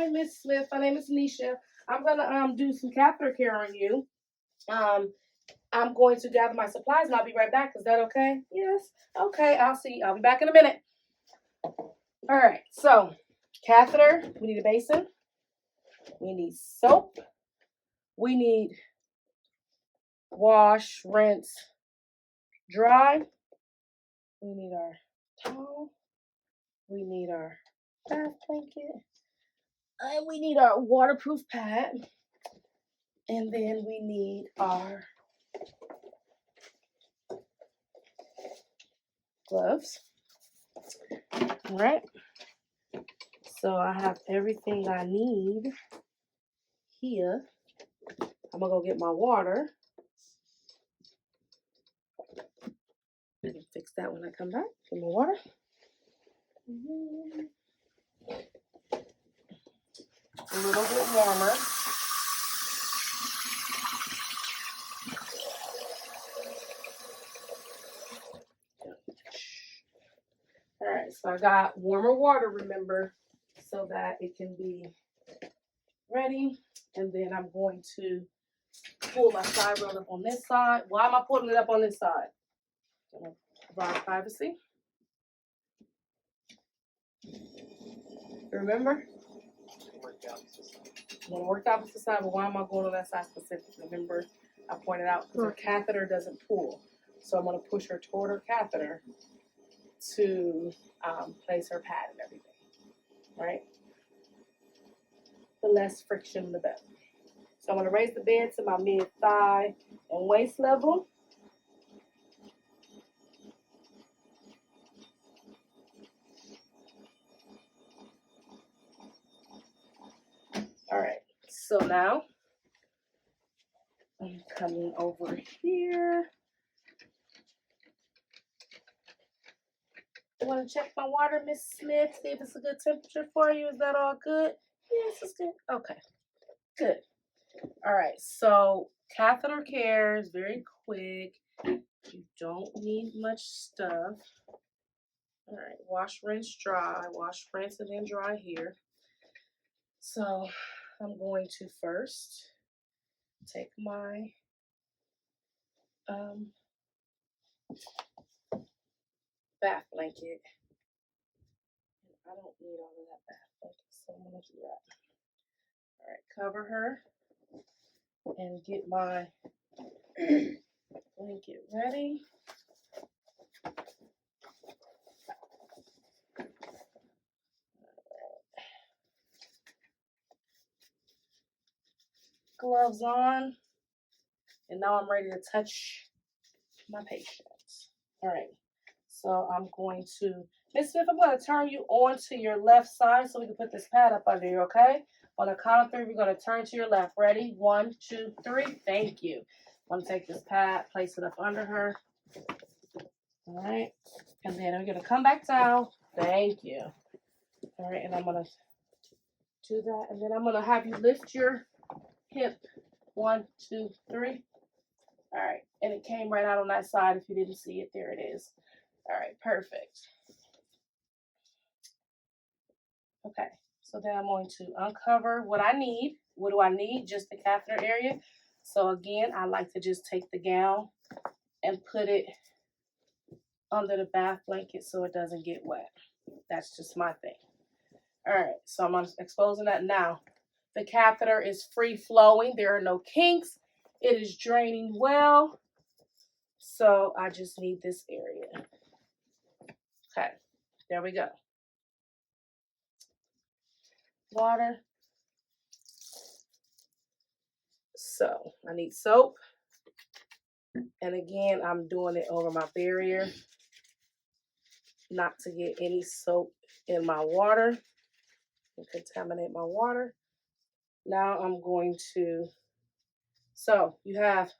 Hi, Miss Smith. My name is Nisha. I'm gonna do some catheter care on you. I'm going to gather my supplies and I'll be right back. Is that okay? Yes. Okay, I'll be back in a minute. All right, so catheter, we need a basin. We need soap. We need wash, rinse, dry. We need our towel. We need our bath blanket. And we need our waterproof pad. And then we need our gloves. All right. So I have everything I need here. I'm gonna go get my water. I can fix that when I come back. Get my water. A little bit warmer. All right, so I got warmer water, remember, so that it can be ready. And then I'm going to pull my side roll up on this side. Why am I pulling it up on this side? I'm gonna provide privacy. Remember? I'm gonna work out this side, but why am I going on that side specifically? Remember, I pointed out because her catheter doesn't pull. So I'm gonna push her toward her catheter to place her pad and everything, right? The less friction, the better. So I'm gonna raise the bed to my mid-thigh and waist level. All right, so now I'm coming over here. I want to check my water, Miss Smith, see if it's a good temperature for you. Is that all good? Yes, it's good. Okay, good. All right, so catheter care is very quick. You don't need much stuff. All right, wash, rinse, dry. Wash, rinse, and then dry here. So I'm going to first take my bath blanket. I don't need all of that bath blanket, so I'm gonna do that. All right, cover her and get my blanket ready. Gloves on, and now I'm ready to touch my patient. All right, so I'm going to, Miss Smith, I'm going to turn you on to your left side so we can put this pad up under you, okay? On the count of 3, we're going to turn to your left. Ready? 1, 2, 3. Thank you. I'm going to take this pad, place it up under her. All right, and then I'm going to come back down. Thank you. All right, and I'm going to do that, and then I'm going to have you lift your hip. 1, 2, 3. All right, and it came right out on that side. If you didn't see it, there it is. All right, perfect. Okay, so then I'm going to uncover what I need. What do I need? Just the catheter area. So again, I like to just take the gown and put it under the bath blanket so it doesn't get wet. That's just my thing. All right, so I'm exposing that now. The catheter is free flowing. There are no kinks. It is draining well. So I just need this area. Okay, there we go. Water. So I need soap. And again, I'm doing it over my barrier, not to get any soap in my water and contaminate my water. Now I'm going to, so you have,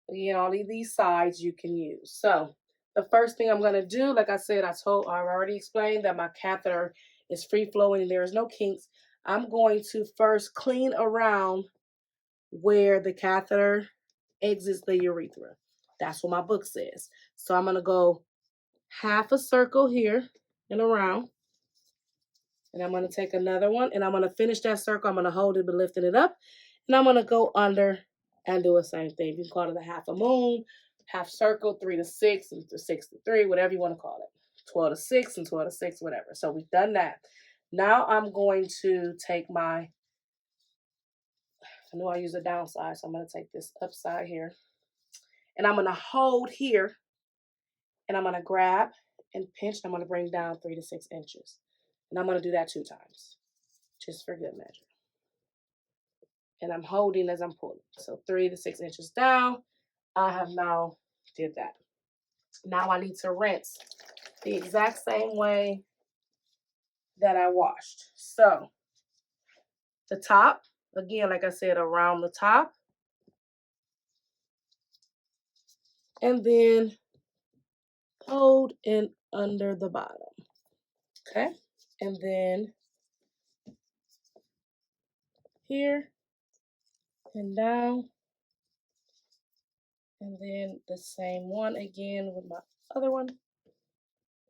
again, all of these sides you can use. So the first thing I'm going to do, like I said, I've already explained that my catheter is free flowing and there is no kinks. I'm going to first clean around where the catheter exits the urethra. That's what my book says. So I'm going to go half a circle here and around. And I'm going to take another one, and I'm going to finish that circle. I'm going to hold it, but lifting it up. And I'm going to go under and do the same thing. You can call it a half a moon, half circle, 3 to 6, and 6 to 3, whatever you want to call it. 12 to 6 and 12 to 6, whatever. So we've done that. Now I'm going to take my, I know I use the downside, so I'm going to take this upside here. And I'm going to hold here, and I'm going to grab and pinch. And I'm going to bring down 3 to 6 inches. And I'm going to do that 2 times, just for good measure. And I'm holding as I'm pulling. So 3 to 6 inches down. I have now did that. Now I need to rinse the exact same way that I washed. So the top, again, like I said, around the top. And then hold and under the bottom. Okay. And then here and down. And then the same one again with my other one.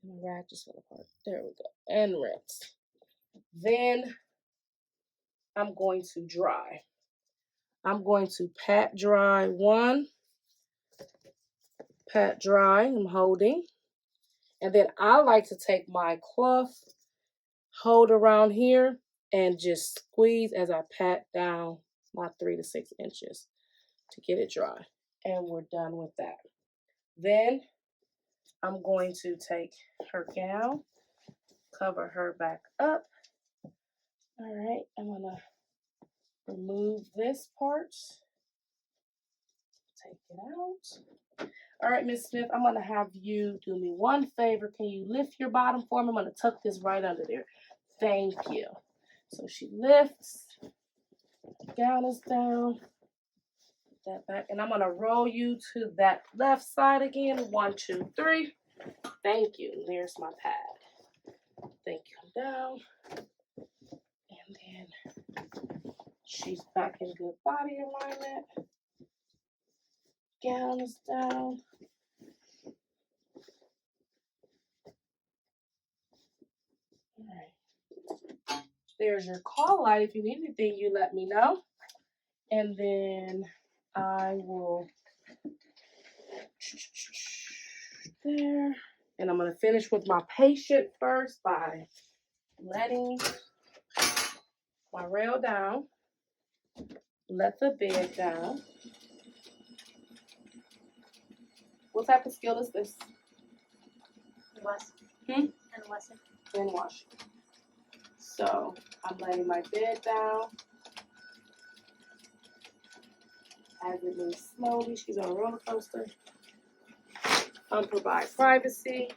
And the rag just fell apart. There we go. And rinse. Then I'm going to dry. I'm going to pat dry one. Pat dry. I'm holding. And then I like to take my cloth, hold around here, and just squeeze as I pat down my 3 to 6 inches to get it dry. And we're done with that. Then I'm going to take her gown, cover her back up. All right, I'm gonna remove this part, take it out. All right, Miss Smith, I'm gonna have you do me one favor. Can you lift your bottom for me? I'm gonna tuck this right under there. Thank you. So she lifts, gown is down, that back, and I'm gonna roll you to that left side again. 1, 2, 3. Thank you. There's my pad. Thank you. Down. And then she's back in good body alignment. Gown is down. All right. There's your call light. If you need anything, you let me know. And then I will there. And I'm going to finish with my patient first by letting my rail down. Let the bed down. What type of skill is this? And Wesson. And washing. So I'm letting my bed down. As it moves slowly, she's on a roller coaster. Provide privacy.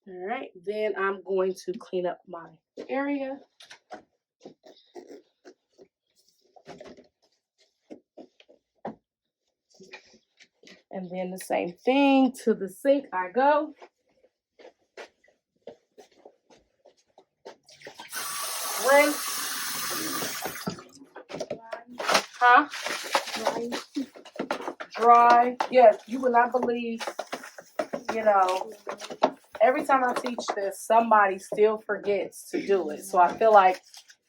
All right, then I'm going to clean up my area. And then the same thing, to the sink I go. Rinse. Huh? Dry. Yes, you would not believe, every time I teach this, somebody still forgets to do it. So I feel like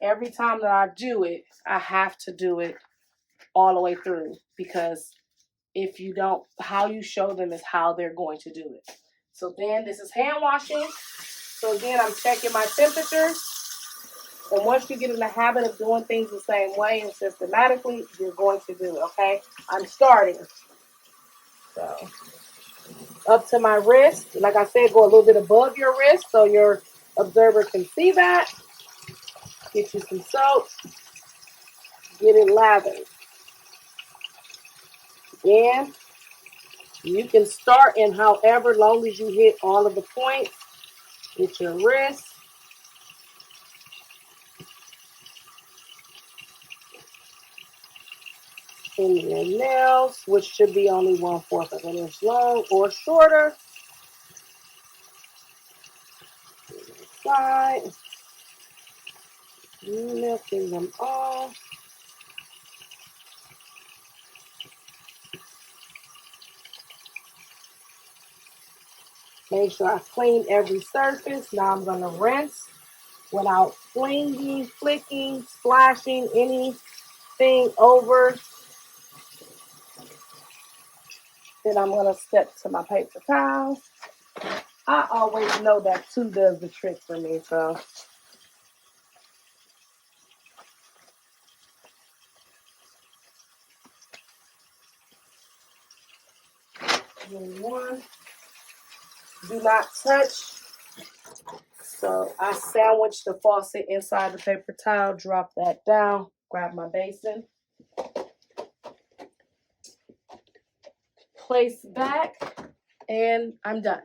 every time that I do it, I have to do it all the way through, because if you don't, how you show them is how they're going to do it. So then this is hand washing. So again, I'm checking my temperatures. And once you get in the habit of doing things the same way and systematically, you're going to do it, okay? I'm starting. So up to my wrist. Like I said, go a little bit above your wrist so your observer can see that. Get you some soap. Get it lathered. Again, you can start in however long as you hit all of the points. Get your wrist. In your nails, which should be only 1/4 of an inch long or shorter. Side. Milking them all. Make sure I clean every surface. Now I'm going to rinse without flinging, flicking, splashing anything over. Then I'm going to step to my paper towel. I always know that 2 does the trick for me, so. One, do not touch. So I sandwich the faucet inside the paper towel, drop that down, grab my basin, place back, and I'm done.